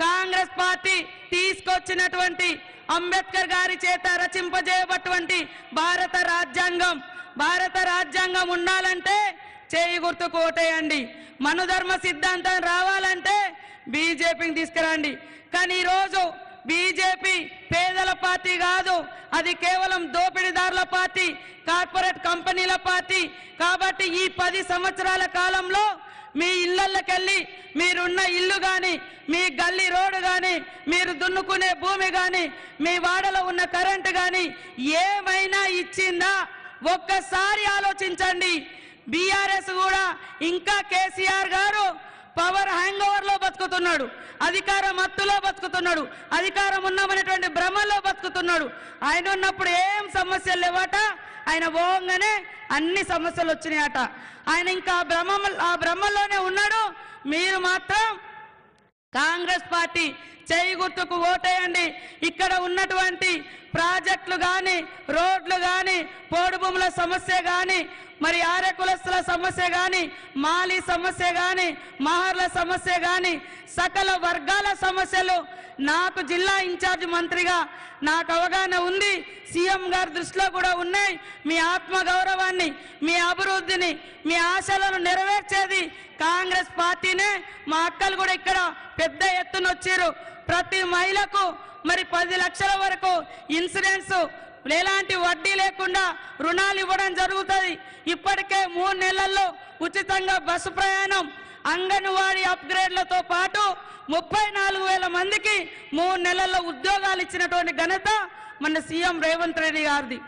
Congress party తీసుకొచ్చినటువంటి అంబేద్కర్ గారి చేత రచింపజేయబడినటువంటి భారత రాజ్యాంగం ఉండాలంటే చేయి గుర్తుకు ఓటేయండి. మనుధర్మ సిద్ధాంతం రావాలంటే బీజేపీని తీసుకురండి. కానీ ఈరోజు బీజేపీ పేదల పార్టీ కాదు, అది కేవలం దోపిడీదారుల పార్టీ, కార్పొరేట్ కంపెనీల పార్టీ. కాబట్టి ఈ 10 సంవత్సరాల కాలంలో మీ ఇళ్లకెళ్ళి మీరున్న ఇల్లు కానీ, మీ గల్లీ రోడ్డు కానీ, మీరు దున్నుకునే భూమి కానీ, మీ వాడలో ఉన్న కరెంటు కానీ ఏమైనా ఇచ్చిందా ఒక్కసారి ఆలోచించండి. బీఆర్ఎస్ కూడా ఇంకా కేసీఆర్ గారు పవర్ హ్యాంగ్ ఓవర్ లో బతుకుతున్నాడు, అధికార మత్తులో బతుకుతున్నాడు, అధికారం ఉన్నామనేటువంటి భ్రమలో బతుకుతున్నాడు. ఆయన ఉన్నప్పుడు ఏం సమస్యలు లేవట, ఆయన పోగానే అన్ని సమస్యలు వచ్చినాయట. ఆయన ఇంకా ఆ భ్రమలోనే ఉన్నాడు. మీరు మాత్రం కాంగ్రెస్ పార్టీ చేయి గుర్తుకు ఓటేయండి. ఇక్కడ ఉన్నటువంటి ప్రాజెక్టులు కానీ, రోడ్లు కానీ, పోడు భూముల సమస్య కానీ, మరి ఆర్య కులస్తుల సమస్య కానీ, మాలి సమస్య కానీ, మహర్ల సమస్య కానీ, సకల వర్గాల సమస్యలు నాకు జిల్లా ఇన్ఛార్జ్ మంత్రిగా నాకు అవగాహన ఉంది. సీఎం గారి దృష్టిలో కూడా ఉన్నాయి. మీ ఆత్మగౌరవాన్ని, మీ అభివృద్ధిని, మీ ఆశలను నెరవేర్చేది కాంగ్రెస్ పార్టీనే. మా అక్కలు కూడా ఇక్కడ పెద్ద ఎత్తున వచ్చారు. ప్రతి మహిళకు మరి 10 లక్షల వరకు ఇన్సూరెన్స్, ఎలాంటి వడ్డీ లేకుండా రుణాలు ఇవ్వడం జరుగుతుంది. ఇప్పటికే 3 నెలల్లో ఉచితంగా బస్సు ప్రయాణం, అంగన్వాడీ అప్గ్రేడ్లతో పాటు 34,000 మందికి 3 నెలల్లో ఉద్యోగాలు ఇచ్చినటువంటి ఘనత మన సీఎం రేవంత్ రెడ్డి గారిది.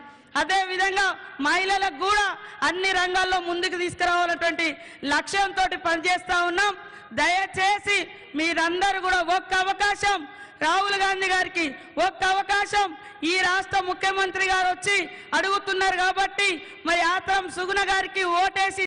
అదేవిధంగా మహిళలకు కూడా అన్ని రంగాల్లో ముందుకు తీసుకురావాలన్నటువంటి లక్ష్యంతో పనిచేస్తూ ఉన్నాం. దయచేసి మీరందరూ కూడా ఒక్క అవకాశం, రాహుల్ గాంధీ గారికి ఒక్క అవకాశం, ఈ రాష్ట్ర ముఖ్యమంత్రి గారు వచ్చి అడుగుతున్నారు కాబట్టి మరి ఆత్రం సుగుణ గారికి ఓటేసి